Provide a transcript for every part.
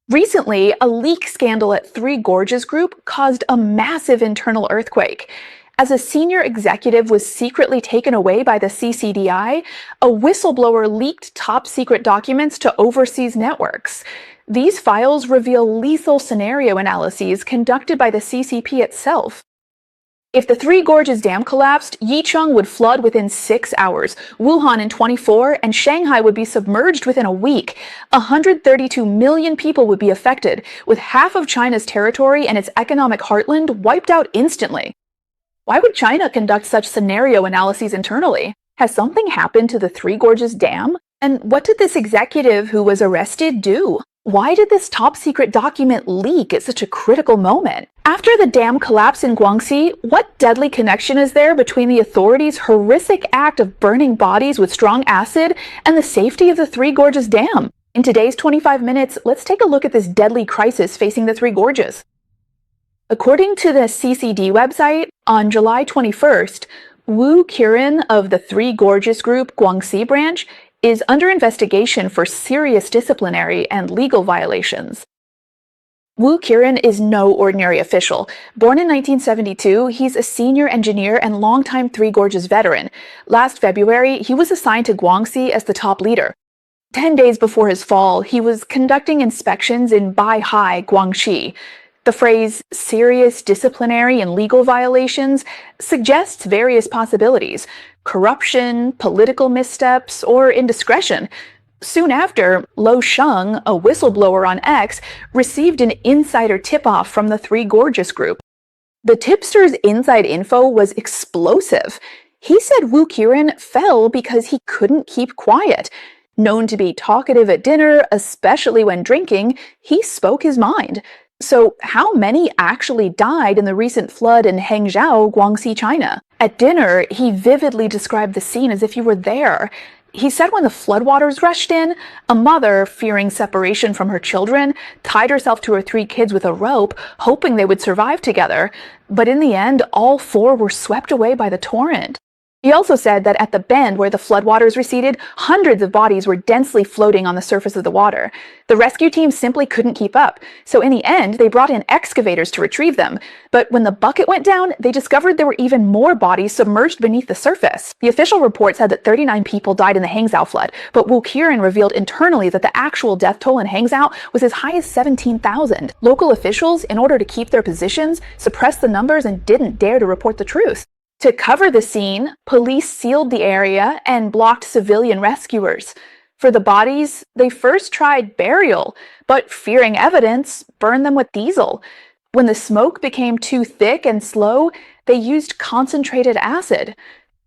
Recently, a leak scandal at Three Gorges Group caused a massive internal earthquake. As a senior executive was secretly taken away by the CCDI, a whistleblower leaked top-secret documents to overseas networks. These files reveal lethal scenario analyses conducted by the CCP itself. If the Three Gorges Dam collapsed, Yicheng would flood within 6 hours, Wuhan in 24, and Shanghai would be submerged within a week. 132 million people would be affected, with half of China's territory and its economic heartland wiped out instantly. Why would China conduct such scenario analyses internally? Has something happened to the Three Gorges Dam? And what did this executive who was arrested do? Why did this top-secret document leak at such a critical moment? After the dam collapse in Guangxi, what deadly connection is there between the authorities' horrific act of burning bodies with strong acid and the safety of the Three Gorges Dam? In today's 25 minutes, let's take a look at this deadly crisis facing the Three Gorges. According to the CCD website, on July 21st, Wu Qiren of the Three Gorges Group Guangxi branch is under investigation for serious disciplinary and legal violations. Wu Qiren is no ordinary official. Born in 1972, he's a senior engineer and longtime Three Gorges veteran. Last February, he was assigned to Guangxi as the top leader. 10 days before his fall, he was conducting inspections in Baihai, Guangxi. The phrase serious disciplinary and legal violations suggests various possibilities: corruption, political missteps, or indiscretion. Soon after, Lo Sheng, a whistleblower on X, received an insider tip-off from the Three Gorges Group. The tipster's inside info was explosive. He said Wu Qiren fell because he couldn't keep quiet. Known to be talkative at dinner, especially when drinking, he spoke his mind. So how many actually died in the recent flood in Hangzhou, Guangxi, China? At dinner, he vividly described the scene as if he were there. He said when the floodwaters rushed in, a mother, fearing separation from her children, tied herself to her 3 kids with a rope, hoping they would survive together. But in the end, all 4 were swept away by the torrent. He also said that at the bend where the floodwaters receded, hundreds of bodies were densely floating on the surface of the water. The rescue team simply couldn't keep up, so in the end, they brought in excavators to retrieve them. But when the bucket went down, they discovered there were even more bodies submerged beneath the surface. The official report said that 39 people died in the Hangzhou flood, but Wu Qiren revealed internally that the actual death toll in Hangzhou was as high as 17,000. Local officials, in order to keep their positions, suppressed the numbers and didn't dare to report the truth. To cover the scene, police sealed the area and blocked civilian rescuers. For the bodies, they first tried burial, but fearing evidence, burned them with diesel. When the smoke became too thick and slow, they used concentrated acid.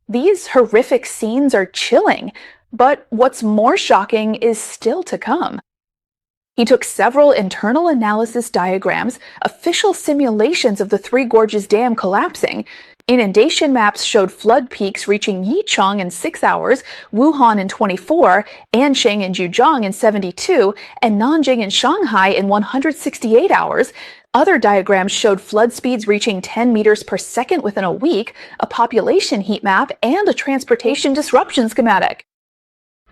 These horrific scenes are chilling, but what's more shocking is still to come. He took several internal analysis diagrams, official simulations of the Three Gorges Dam collapsing. Inundation maps showed flood peaks reaching Yicheng in 6 hours, Wuhan in 24, Ansheng and Zhejiang in 72, and Nanjing and Shanghai in 168 hours. Other diagrams showed flood speeds reaching 10 meters per second within a week, a population heat map, and a transportation disruption schematic.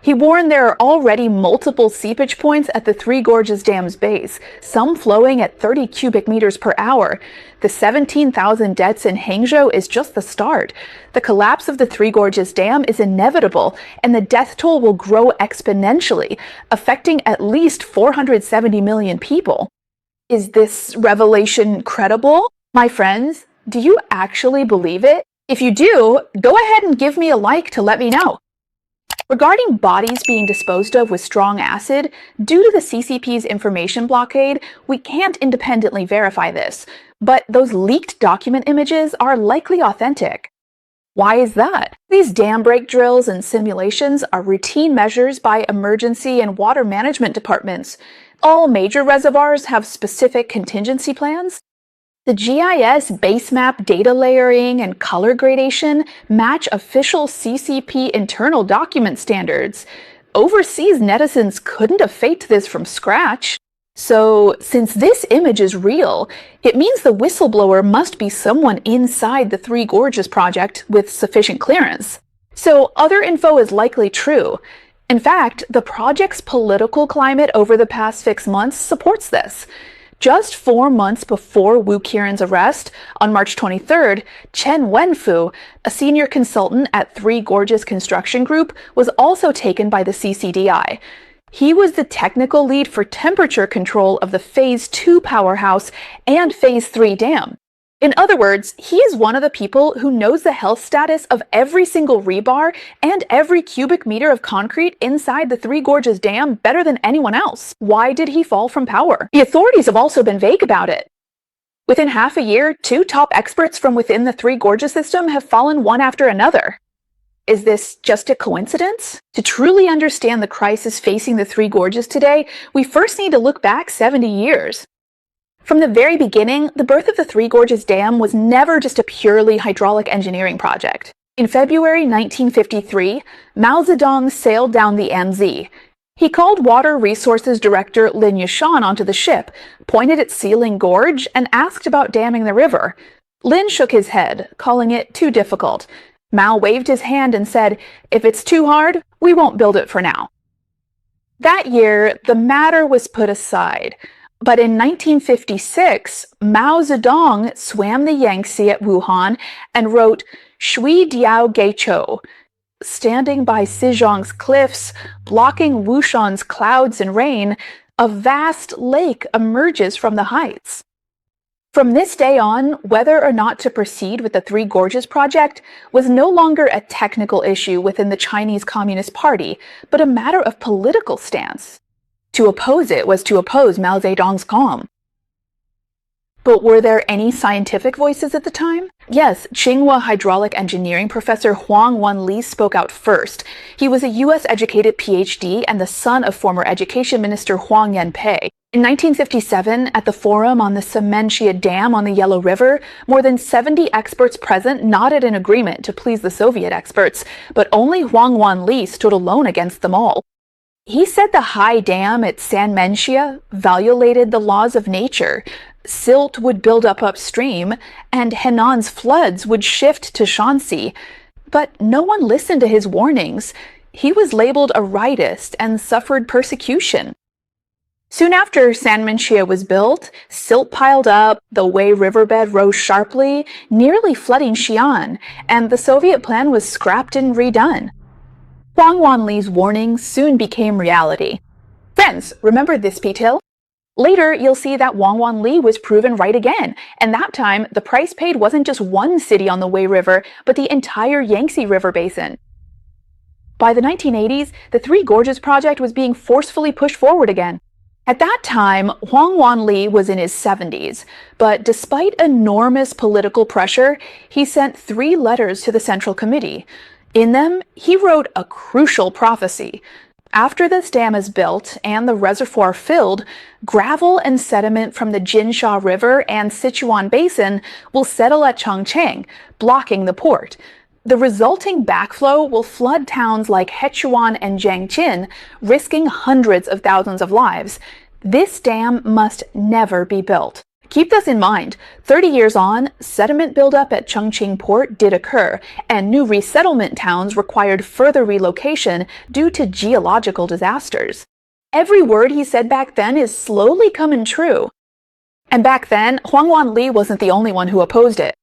He warned there are already multiple seepage points at the Three Gorges Dam's base, some flowing at 30 cubic meters per hour. The 17,000 deaths in Hangzhou is just the start. The collapse of the Three Gorges Dam is inevitable, and the death toll will grow exponentially, affecting at least 470 million people. Is this revelation credible? My friends, do you actually believe it? If you do, go ahead and give me a like to let me know. Regarding bodies being disposed of with strong acid, due to the CCP's information blockade, we can't independently verify this, but those leaked document images are likely authentic. Why is that? These dam break drills and simulations are routine measures by emergency and water management departments. All major reservoirs have specific contingency plans. The GIS base map data layering and color gradation match official CCP internal document standards. Overseas netizens couldn't have faked this from scratch. So, since this image is real, it means the whistleblower must be someone inside the Three Gorges project with sufficient clearance. So, other info is likely true. In fact, the project's political climate over the past 6 months supports this. Just 4 months before Wu Qiren's arrest, on March 23rd, Chen Wenfu, a senior consultant at Three Gorges Construction Group, was also taken by the CCDI. He was the technical lead for temperature control of the Phase 2 powerhouse and Phase 3 dam. In other words, he is one of the people who knows the health status of every single rebar and every cubic meter of concrete inside the Three Gorges Dam better than anyone else. Why did he fall from power? The authorities have also been vague about it. Within half a year, 2 top experts from within the Three Gorges system have fallen one after another. Is this just a coincidence? To truly understand the crisis facing the Three Gorges today, we first need to look back 70 years. From the very beginning, the birth of the Three Gorges Dam was never just a purely hydraulic engineering project. In February 1953, Mao Zedong sailed down the Yangtze. He called Water Resources Director Lin Yushan onto the ship, pointed at Sealing Gorge, and asked about damming the river. Lin shook his head, calling it too difficult. Mao waved his hand and said, "If it's too hard, we won't build it for now." That year, the matter was put aside. But in 1956, Mao Zedong swam the Yangtze at Wuhan and wrote Shui Diao Geichou. Standing by Sizhong's cliffs, blocking Wushan's clouds and rain, a vast lake emerges from the heights. From this day on, whether or not to proceed with the Three Gorges project was no longer a technical issue within the Chinese Communist Party, but a matter of political stance. To oppose it was to oppose Mao Zedong's calm. But were there any scientific voices at the time? Yes, Tsinghua hydraulic engineering professor Huang Wanli spoke out first. He was a US-educated PhD and the son of former education minister Huang Yanpei. In 1957, at the Forum on the Semenchia Dam on the Yellow River, more than 70 experts present nodded in agreement to please the Soviet experts, but only Huang Wanli stood alone against them all. He said the high dam at Sanmenchia violated the laws of nature. Silt would build up upstream, and Henan's floods would shift to Shanxi. But no one listened to his warnings. He was labeled a rightist and suffered persecution. Soon after Sanmenchia was built, silt piled up, the Wei riverbed rose sharply, nearly flooding Xi'an, and the Soviet plan was scrapped and redone. Huang Wanli's warnings soon became reality. Friends, remember this detail? Later, you'll see that Huang Wanli was proven right again, and that time, the price paid wasn't just one city on the Wei River, but the entire Yangtze River basin. By the 1980s, the Three Gorges project was being forcefully pushed forward again. At that time, Huang Wanli was in his 70s, but despite enormous political pressure, he sent 3 letters to the Central Committee. In them, he wrote a crucial prophecy. After this dam is built and the reservoir filled, gravel and sediment from the Jinsha River and Sichuan Basin will settle at Changcheng, blocking the port. The resulting backflow will flood towns like Hechuan and Jiangqin, risking hundreds of thousands of lives. This dam must never be built. Keep this in mind. 30 years on, sediment buildup at Chongqing port did occur, and new resettlement towns required further relocation due to geological disasters. Every word he said back then is slowly coming true. And back then, Huang Wanli wasn't the only one who opposed it.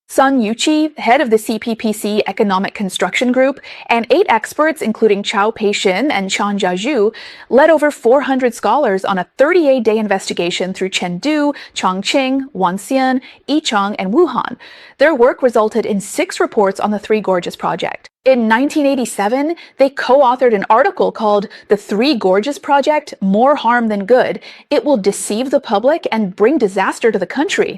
Sun Yuqi, head of the CPPC Economic Construction Group, and 8 experts, including Chao Peixin and Chan Jiazhu, led over 400 scholars on a 38-day investigation through Chengdu, Chongqing, Wanxian, Yichang, and Wuhan. Their work resulted in 6 reports on the Three Gorges project. In 1987, they co-authored an article called The Three Gorges Project: More Harm Than Good. It will deceive the public and bring disaster to the country.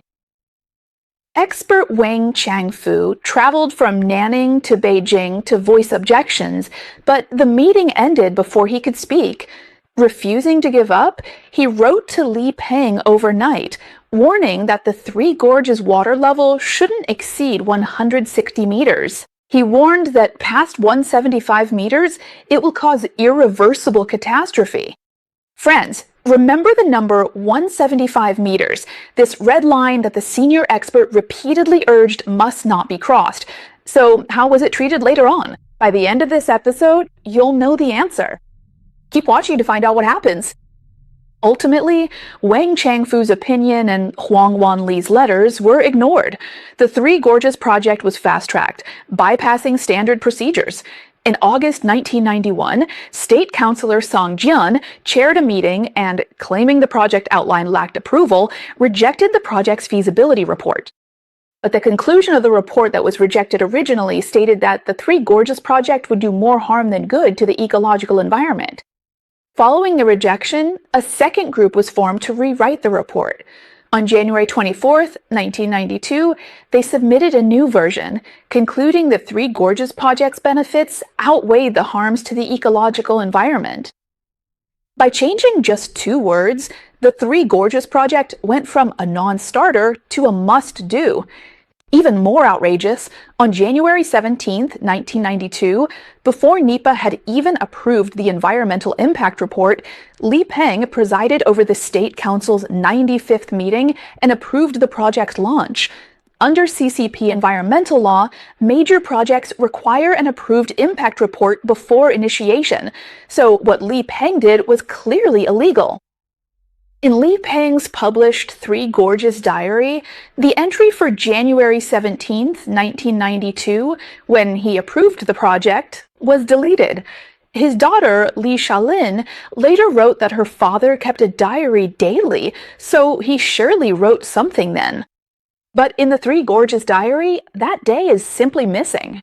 Expert Wang Changfu traveled from Nanning to Beijing to voice objections, but the meeting ended before he could speak. Refusing to give up, he wrote to Li Peng overnight, warning that the Three Gorges water level shouldn't exceed 160 meters. He warned that past 175 meters, it will cause irreversible catastrophe. Friends, remember the number 175 meters, this red line that the senior expert repeatedly urged must not be crossed. So how was it treated later on? By the end of this episode, you'll know the answer. Keep watching to find out what happens. Ultimately, Wang Changfu's opinion and Huang Wanli's letters were ignored. The Three Gorges project was fast-tracked, bypassing standard procedures. In August 1991, State Councilor Song Jian chaired a meeting and, claiming the project outline lacked approval, rejected the project's feasibility report. But the conclusion of the report that was rejected originally stated that the Three Gorges project would do more harm than good to the ecological environment. Following the rejection, a second group was formed to rewrite the report. On January 24, 1992, they submitted a new version, concluding the Three Gorges project's benefits outweighed the harms to the ecological environment. By changing just 2 words, the Three Gorges project went from a non-starter to a must-do. Even more outrageous, on January 17, 1992, before NEPA had even approved the environmental impact report, Li Peng presided over the State Council's 95th meeting and approved the project's launch. Under CCP environmental law, major projects require an approved impact report before initiation, so what Li Peng did was clearly illegal. In Li Peng's published Three Gorges diary, the entry for January 17, 1992, when he approved the project, was deleted. His daughter, Li Shalin, later wrote that her father kept a diary daily, so he surely wrote something then. But in the Three Gorges diary, that day is simply missing.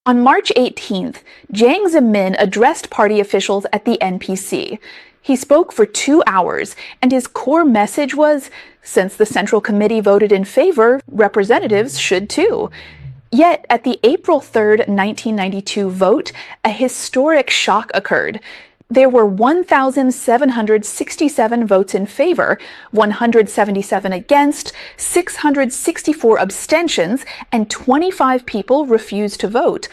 On March 18th, Jiang Zemin addressed party officials at the NPC. He spoke for 2 hours, and his core message was, since the Central Committee voted in favor, representatives should too. Yet, at the April 3, 1992 vote, a historic shock occurred. There were 1,767 votes in favor, 177 against, 664 abstentions, and 25 people refused to vote.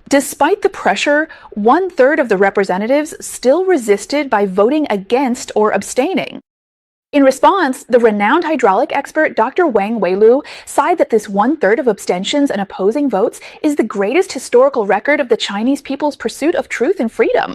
Despite the pressure, 1/3 of the representatives still resisted by voting against or abstaining. In response, the renowned hydraulic expert Dr. Wang Weilu sighed that this 1/3 of abstentions and opposing votes is the greatest historical record of the Chinese people's pursuit of truth and freedom.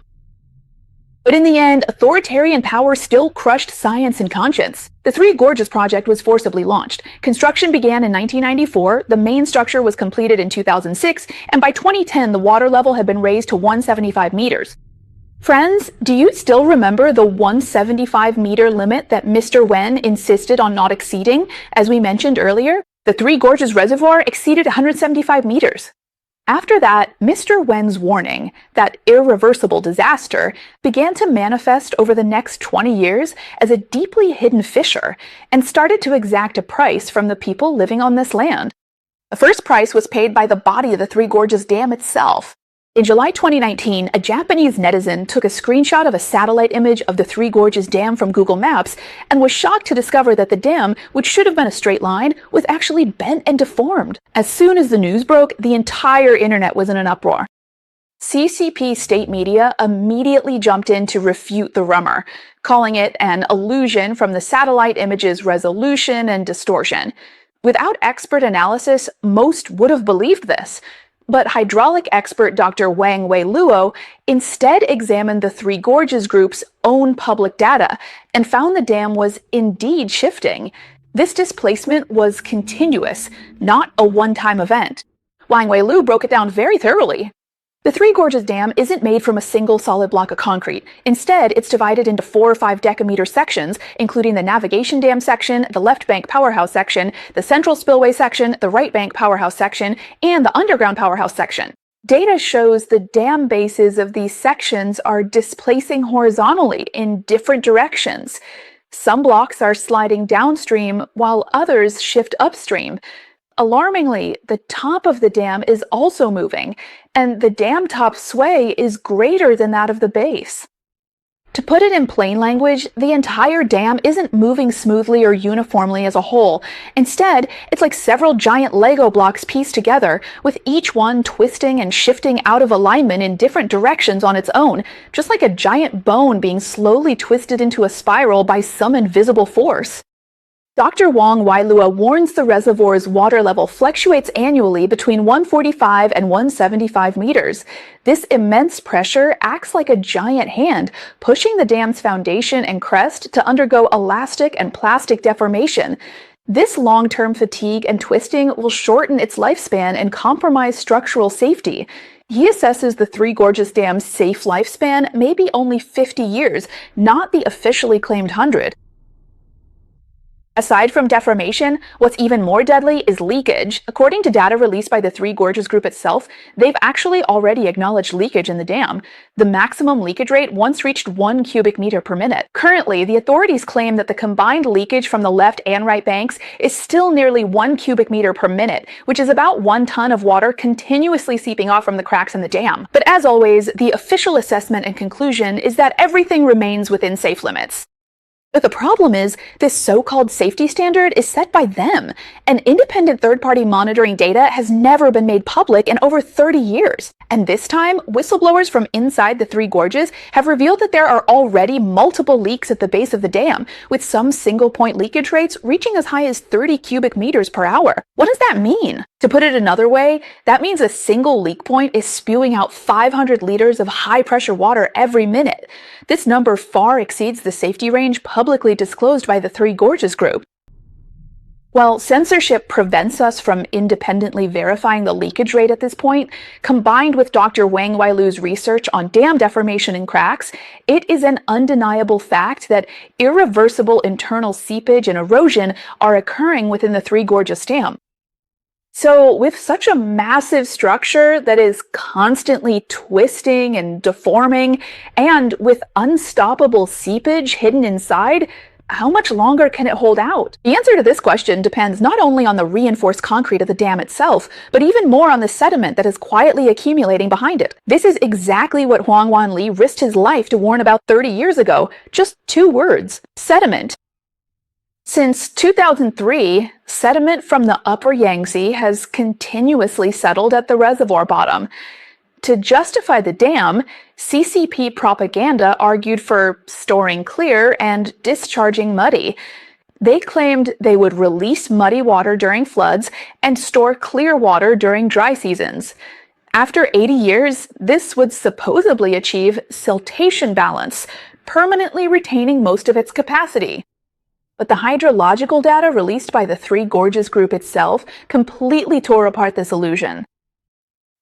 But in the end, authoritarian power still crushed science and conscience. The Three Gorges project was forcibly launched. Construction began in 1994, the main structure was completed in 2006, and by 2010 the water level had been raised to 175 meters. Friends, do you still remember the 175-meter limit that Mr. Wen insisted on not exceeding? As we mentioned earlier, the Three Gorges reservoir exceeded 175 meters. After that, Mr. Wen's warning, that irreversible disaster, began to manifest over the next 20 years as a deeply hidden fissure and started to exact a price from the people living on this land. The first price was paid by the body of the Three Gorges Dam itself. In July 2019, a Japanese netizen took a screenshot of a satellite image of the Three Gorges Dam from Google Maps and was shocked to discover that the dam, which should have been a straight line, was actually bent and deformed. As soon as the news broke, the entire internet was in an uproar. CCP state media immediately jumped in to refute the rumor, calling it an illusion from the satellite image's resolution and distortion. Without expert analysis, most would have believed this. But hydraulic expert Dr. Wang Weiluo instead examined the Three Gorges Group's own public data and found the dam was indeed shifting. This displacement was continuous, not a one-time event. Wang Weilu broke it down very thoroughly. The Three Gorges Dam isn't made from a single solid block of concrete. Instead, it's divided into 4 or 5 decameter sections, including the navigation dam section, the left bank powerhouse section, the central spillway section, the right bank powerhouse section, and the underground powerhouse section. Data shows the dam bases of these sections are displacing horizontally in different directions. Some blocks are sliding downstream, while others shift upstream. Alarmingly, the top of the dam is also moving, and the dam top sway is greater than that of the base. To put it in plain language, the entire dam isn't moving smoothly or uniformly as a whole. Instead, it's like several giant Lego blocks pieced together, with each one twisting and shifting out of alignment in different directions on its own, just like a giant bone being slowly twisted into a spiral by some invisible force. Dr. Wang Wailua warns the reservoir's water level fluctuates annually between 145 and 175 meters. This immense pressure acts like a giant hand, pushing the dam's foundation and crest to undergo elastic and plastic deformation. This long-term fatigue and twisting will shorten its lifespan and compromise structural safety. He assesses the Three Gorges Dam's safe lifespan may be only 50 years, not the officially claimed 100. Aside from deformation, what's even more deadly is leakage. According to data released by the Three Gorges Group itself, they've actually already acknowledged leakage in the dam. The maximum leakage rate once reached 1 cubic meter per minute. Currently, the authorities claim that the combined leakage from the left and right banks is still nearly 1 cubic meter per minute, which is about 1 ton of water continuously seeping off from the cracks in the dam. But as always, the official assessment and conclusion is that everything remains within safe limits. But the problem is, this so-called safety standard is set by them, and independent third-party monitoring data has never been made public in over 30 years. And this time, whistleblowers from inside the Three Gorges have revealed that there are already multiple leaks at the base of the dam, with some single-point leakage rates reaching as high as 30 cubic meters per hour. What does that mean? To put it another way, that means a single leak point is spewing out 500 liters of high-pressure water every minute. This number far exceeds the safety range publicly disclosed by the Three Gorges Group. While censorship prevents us from independently verifying the leakage rate at this point, combined with Dr. Wang Wailu's research on dam deformation and cracks, it is an undeniable fact that irreversible internal seepage and erosion are occurring within the Three Gorges Dam. So, with such a massive structure that is constantly twisting and deforming, and with unstoppable seepage hidden inside, how much longer can it hold out? The answer to this question depends not only on the reinforced concrete of the dam itself, but even more on the sediment that is quietly accumulating behind it. This is exactly what Huang Wanli risked his life to warn about 30 years ago. Just 2 words: sediment. Since 2003, sediment from the upper Yangtze has continuously settled at the reservoir bottom. To justify the dam, CCP propaganda argued for storing clear and discharging muddy. They claimed they would release muddy water during floods and store clear water during dry seasons. After 80 years, this would supposedly achieve siltation balance, permanently retaining most of its capacity. But the hydrological data released by the Three Gorges Group itself completely tore apart this illusion.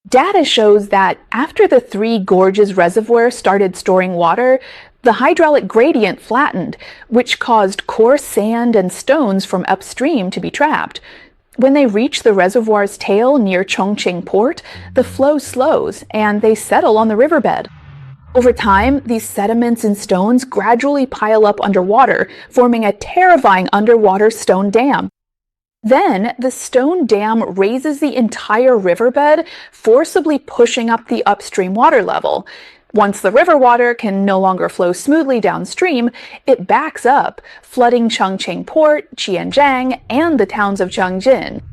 Data shows that after the Three Gorges Reservoir started storing water, the hydraulic gradient flattened, which caused coarse sand and stones from upstream to be trapped. When they reach the reservoir's tail near Chongqing Port, the flow slows and they settle on the riverbed. Over time, these sediments and stones gradually pile up underwater, forming a terrifying underwater stone dam. Then, the stone dam raises the entire riverbed, forcibly pushing up the upstream water level. Once the river water can no longer flow smoothly downstream, it backs up, flooding Chongqing Port, Qianjiang, and the towns of Changjiang.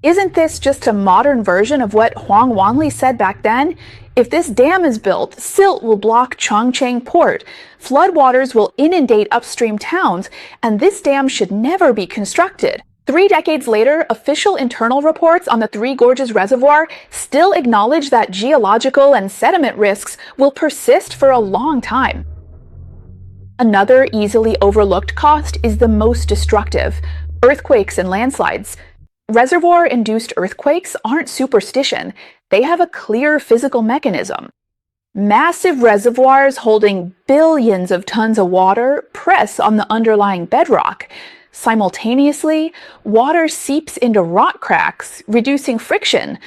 Isn't this just a modern version of what Huang Wanli said back then? If this dam is built, silt will block Chongqing Port, floodwaters will inundate upstream towns, and this dam should never be constructed. 3 decades later, official internal reports on the Three Gorges Reservoir still acknowledge that geological and sediment risks will persist for a long time. Another easily overlooked cost is the most destructive: earthquakes and landslides. Reservoir-induced earthquakes aren't superstition. They have a clear physical mechanism. Massive reservoirs holding billions of tons of water press on the underlying bedrock. Simultaneously, water seeps into rock cracks, reducing friction.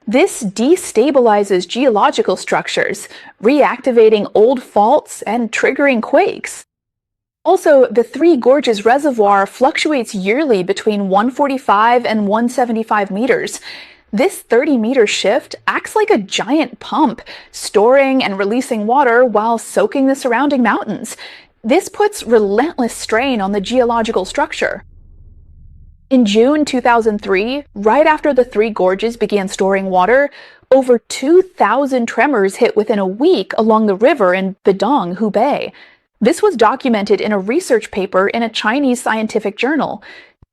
This destabilizes geological structures, reactivating old faults and triggering quakes. Also, the Three Gorges Reservoir fluctuates yearly between 145 and 175 meters. This 30-meter shift acts like a giant pump, storing and releasing water while soaking the surrounding mountains. This puts relentless strain on the geological structure. In June 2003, right after the Three Gorges began storing water, over 2,000 tremors hit within a week along the river in Bidong, Hubei. This was documented in a research paper in a Chinese scientific journal.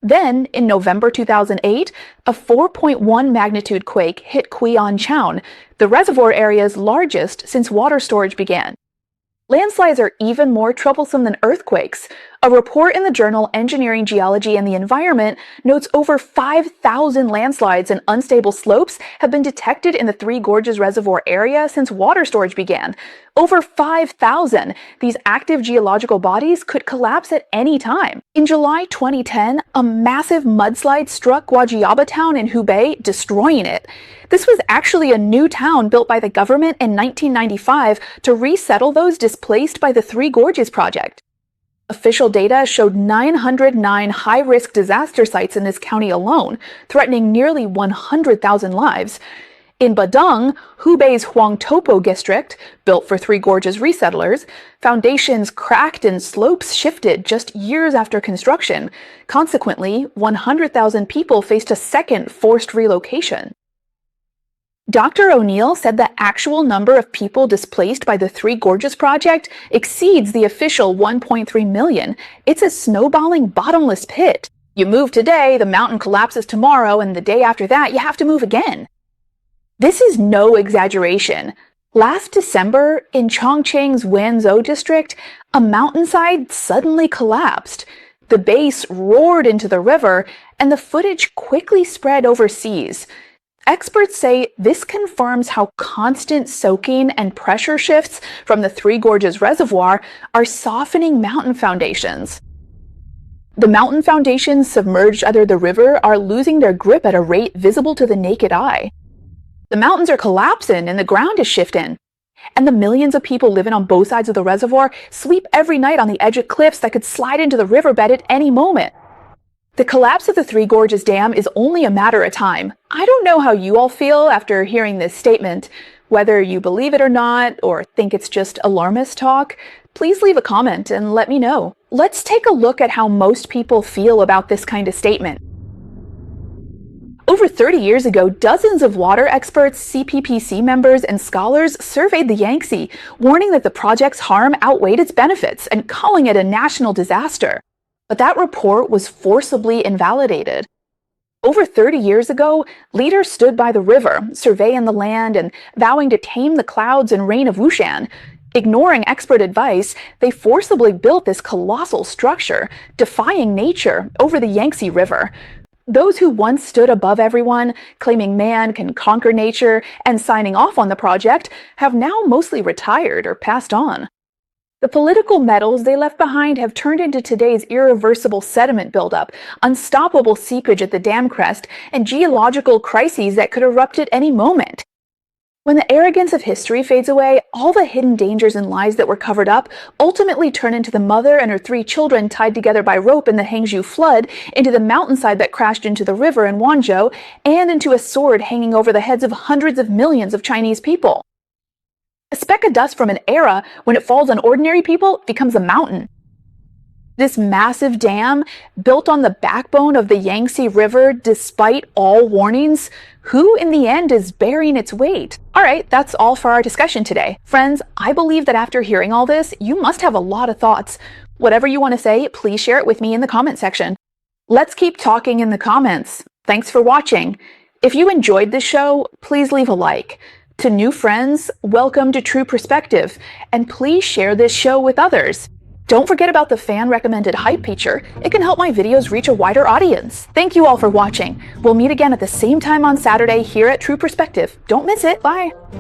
Then, in November 2008, a 4.1 magnitude quake hit Qianchao, the reservoir area's largest since water storage began. Landslides are even more troublesome than earthquakes. A report in the journal Engineering, Geology, and the Environment notes over 5,000 landslides and unstable slopes have been detected in the Three Gorges Reservoir area since water storage began. Over 5,000! These active geological bodies could collapse at any time. In July 2010, a massive mudslide struck Guajiaba town in Hubei, destroying it. This was actually a new town built by the government in 1995 to resettle those displaced by the Three Gorges project. Official data showed 909 high-risk disaster sites in this county alone, threatening nearly 100,000 lives. In Badung, Hubei's Huangtopo district, built for Three Gorges resettlers, foundations cracked and slopes shifted just years after construction. Consequently, 100,000 people faced a second forced relocation. Dr. O'Neill said the actual number of people displaced by the Three Gorges project exceeds the official 1.3 million. It's a snowballing bottomless pit. You move today, the mountain collapses tomorrow, and the day after that, you have to move again. This is no exaggeration. Last December, in Chongqing's Wanzhou district, a mountainside suddenly collapsed. The base roared into the river, and the footage quickly spread overseas. Experts say this confirms how constant soaking and pressure shifts from the Three Gorges Reservoir are softening mountain foundations. The mountain foundations submerged under the river are losing their grip at a rate visible to the naked eye. The mountains are collapsing and the ground is shifting. And the millions of people living on both sides of the reservoir sleep every night on the edge of cliffs that could slide into the riverbed at any moment. The collapse of the Three Gorges Dam is only a matter of time. I don't know how you all feel after hearing this statement. Whether you believe it or not, or think it's just alarmist talk, please leave a comment and let me know. Let's take a look at how most people feel about this kind of statement. Over 30 years ago, dozens of water experts, CPPC members, and scholars surveyed the Yangtze, warning that the project's harm outweighed its benefits and calling it a national disaster. But that report was forcibly invalidated. Over 30 years ago, leaders stood by the river, surveying the land and vowing to tame the clouds and rain of Wushan. Ignoring expert advice, they forcibly built this colossal structure, defying nature over the Yangtze River. Those who once stood above everyone, claiming man can conquer nature and signing off on the project, have now mostly retired or passed on. The political metals they left behind have turned into today's irreversible sediment buildup, unstoppable seepage at the dam crest, and geological crises that could erupt at any moment. When the arrogance of history fades away, all the hidden dangers and lies that were covered up ultimately turn into the mother and her 3 children tied together by rope in the Hangzhou flood, into the mountainside that crashed into the river in Wanzhou, and into a sword hanging over the heads of hundreds of millions of Chinese people. A speck of dust from an era, when it falls on ordinary people, becomes a mountain. This massive dam, built on the backbone of the Yangtze River despite all warnings, who in the end is bearing its weight? Alright, that's all for our discussion today. Friends, I believe that after hearing all this, you must have a lot of thoughts. Whatever you want to say, please share it with me in the comment section. Let's keep talking in the comments. Thanks for watching. If you enjoyed this show, please leave a like. To new friends, welcome to True Perspective, and please share this show with others. Don't forget about the fan-recommended hype feature. It can help my videos reach a wider audience. Thank you all for watching. We'll meet again at the same time on Saturday here at True Perspective. Don't miss it. Bye.